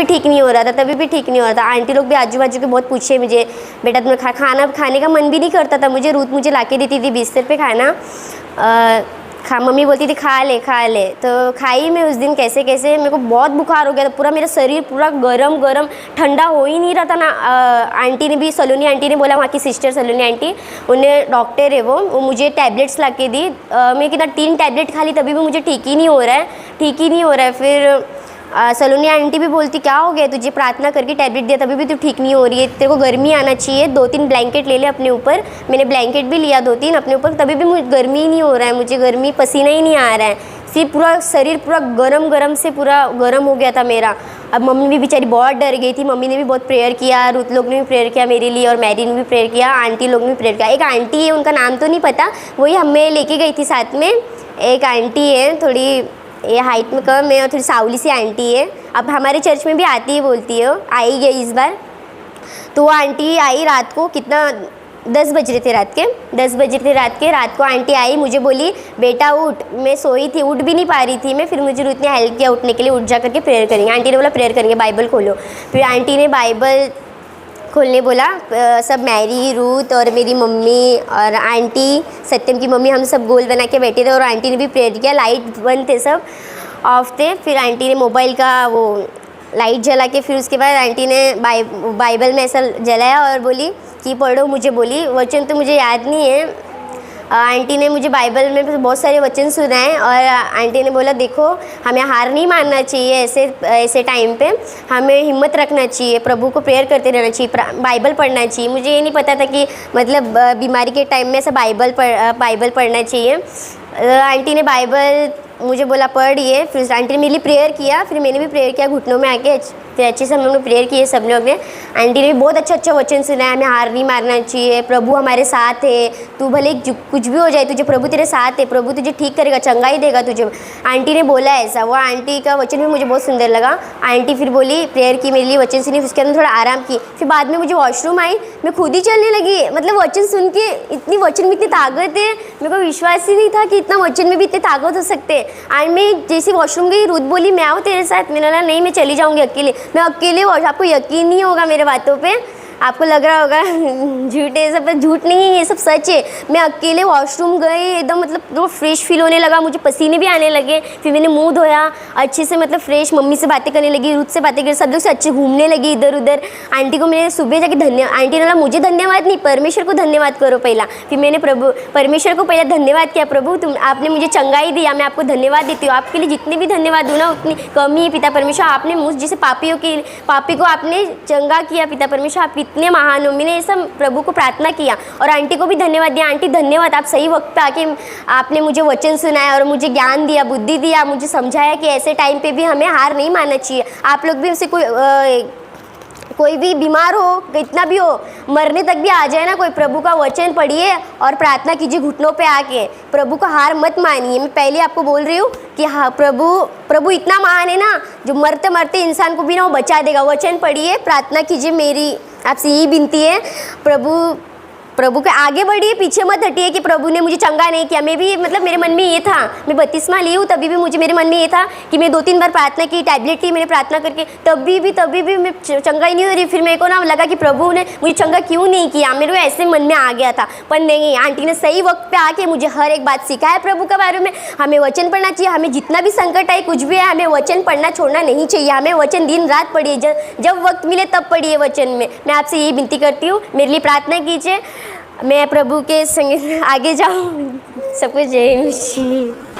भी ठीक नहीं हो रहा था, तभी भी ठीक नहीं हो रहा था। आंटी लोग भी आजू बाजू के बहुत पूछे मुझे, बेटा तुम्हें खाना खाने का मन भी नहीं करता था मुझे। रूथ मुझे ला के देती थी बिस्तर पे खाना, मम्मी बोलती थी खा ले, तो खाई मैं उस दिन कैसे कैसे। मेरे को बहुत बुखार हो गया था, पूरा मेरा शरीर पूरा गरम, ठंडा हो ही नहीं रहा था ना। आंटी ने भी, सलोनी आंटी ने बोला, वहाँ की सिस्टर सलोनी आंटी, उन्हें डॉक्टर है वो मुझे टैबलेट्स ला के दी। मैं कितना 3 टैबलेट खा ली तभी भी मुझे ठीक ही नहीं हो रहा है। फिर सलोनी आंटी भी बोलती क्या हो गया तुझे, प्रार्थना करके टैबलेट दिया तभी भी तू ठीक नहीं हो रही है, तेरे को गर्मी आना चाहिए, 2-3 ब्लैंकेट ले ले अपने ऊपर। मैंने ब्लैंकेट भी लिया 2-3 अपने ऊपर, तभी भी मुझे गर्मी ही नहीं हो रहा है, मुझे गर्मी पसीना ही नहीं आ रहा है, सिर्फ पूरा शरीर पूरा गरम से पूरा गरम हो गया था मेरा। अब मम्मी भी बेचारी बहुत डर गई थी, मम्मी ने भी बहुत प्रेयर किया, रूथ लोग ने भी प्रेयर किया मेरे लिए, और मैरी ने भी प्रेयर किया, आंटी लोग ने भी प्रेयर किया। एक आंटी है, उनका नाम तो नहीं पता, वही हमें लेके गई थी साथ में। एक आंटी है, थोड़ी ये हाइट में कम है और थोड़ी सावली सी आंटी है, अब हमारे चर्च में भी आती है, बोलती है, आई गई इस बार। तो वो आंटी आई रात को, कितना 10 बज रहे थे रात के, रात को आंटी आई, मुझे बोली बेटा उठ। मैं सोई थी, उठ भी नहीं पा रही थी मैं। फिर मुझे रूथ ने हेल्प किया उठने के लिए, उठ जा करके प्रेयर करेंगे। आंटी ने बोला प्रेयर करेंगे, बाइबल खोलो। फिर आंटी ने बाइबल खोलने बोला, सब मैरी, रूथ और मेरी मम्मी और आंटी, सत्यम की मम्मी, हम सब गोल बना के बैठे थे और आंटी ने भी प्रेयर किया। लाइट बंद थे, सब ऑफ थे। फिर आंटी ने मोबाइल का वो लाइट जला के, फिर उसके बाद आंटी ने बाइबल में ऐसा जलाया और बोली कि पढ़ो, मुझे बोली, वचन तो मुझे याद नहीं है। आंटी ने मुझे बाइबल में बहुत सारे वचन सुनाए और आंटी ने बोला देखो हमें हार नहीं मानना चाहिए, ऐसे टाइम पे हमें हिम्मत रखना चाहिए, प्रभु को प्रेयर करते रहना चाहिए, बाइबल पढ़ना चाहिए। मुझे ये नहीं पता था कि मतलब बीमारी के टाइम में ऐसा बाइबल पढ़ना चाहिए। आंटी ने बाइबल मुझे बोला पढ़िए, फिर आंटी ने मेरे लिए प्रेयर किया, फिर मैंने भी प्रेयर किया घुटनों में आके, फिर अच्छे से हम लोग ने प्रेयर किए सब लोग ने। आंटी ने भी बहुत अच्छा वचन सुनाया, हमें हार नहीं मारना चाहिए, प्रभु हमारे साथ है, तू भले कुछ भी हो जाए तुझे प्रभु तेरे साथ है, प्रभु तुझे ठीक करेगा, चंगाई देगा तुझे। आंटी ने बोला ऐसा, वो आंटी का वचन भी मुझे बहुत सुंदर लगा। आंटी फिर बोली, प्रेयर की मेरे लिए, वचन सुनी, उसके अंदर थोड़ा आराम की। फिर बाद में मुझे वॉशरूम आई, मैं खुद ही चलने लगी, मतलब वचन सुन के, इतनी वचन में इतनी ताकत है, मेरे को विश्वास ही नहीं था कि इतना वचन में भी इतनी ताकत हो सकते हैं। एंड मैं जैसे वॉशरूम गई, रूथ बोली मैं आऊँ तेरे साथ, मैंने बोला नहीं मैं चली जाऊँगी अकेले। मैं अकेले, आपको यकीन नहीं होगा मेरे बातों पे, आपको लग रहा होगा झूठ है, सब झूठ नहीं है, ये सब सच है। मैं अकेले वॉशरूम गई, एकदम मतलब वो फ्रेश फील होने लगा, मुझे पसीने भी आने लगे। फिर मैंने मुंह धोया अच्छे से, मतलब फ्रेश, मम्मी से बातें करने लगी, रूथ से बातें कर, सब लोग से अच्छे घूमने लगी इधर उधर। आंटी को मैंने सुबह जाके आंटी ने बोला मुझे धन्यवाद नहीं, परमेश्वर को धन्यवाद करो पहला। फिर मैंने परमेश्वर को पहले धन्यवाद किया, प्रभु आपने मुझे चंगाई दिया, मैं आपको धन्यवाद देती हूँ। आपके लिए जितने भी धन्यवाद दूँ ना उतनी कमी है पिता परमेश्वर, आपने मुझ जैसे पापी को आपने चंगा किया पिता परमेश्वर, आप इतने महान हो। मैंने ये सब प्रभु को प्रार्थना किया और आंटी को भी धन्यवाद दिया, आंटी धन्यवाद, आप सही वक्त पे आके आपने मुझे वचन सुनाया और मुझे ज्ञान दिया, बुद्धि दिया, मुझे समझाया कि ऐसे टाइम पे भी हमें हार नहीं मानना चाहिए। आप लोग भी उसे कोई भी बीमार हो, कितना भी हो, मरने तक भी आ जाए ना कोई, प्रभु का वचन पढ़िए और प्रार्थना कीजिए घुटनों पे आके, प्रभु का हार मत मानिए। मैं पहले आपको बोल रही हूँ कि हाँ प्रभु इतना महान है ना, जो मरते मरते इंसान को भी ना वो बचा देगा। वचन पढ़िए, प्रार्थना कीजिए, मेरी आपसे यही विनती है, प्रभु के आगे बढ़िए, पीछे मत हटिए कि प्रभु ने मुझे चंगा नहीं किया। मैं भी मतलब मेरे मन में ये था, मैं बपतिस्मा ली हूँ तभी भी मुझे मेरे मन में ये था कि मैं 2-3 बार प्रार्थना की, टैबलेट ली मैंने प्रार्थना करके, तभी भी मैं चंगा ही नहीं हो रही। फिर मेरे को ना लगा कि प्रभु ने मुझे चंगा क्यों नहीं किया, मेरे को ऐसे मन में आ गया था। पर नहीं, आंटी ने सही वक्त पे आके मुझे हर एक बात सिखाया प्रभु के बारे में। हमें वचन पढ़ना चाहिए, हमें जितना भी संकट आए, कुछ भी है, हमें वचन पढ़ना छोड़ना नहीं चाहिए। हमें वचन दिन रात पढ़िए, जब वक्त मिले तब पढ़िए वचन में। मैं आपसे यही विनती करती हूँ, मेरे लिए प्रार्थना कीजिए, मैं प्रभु के संग आगे जाऊँ। सबको जय मसीह।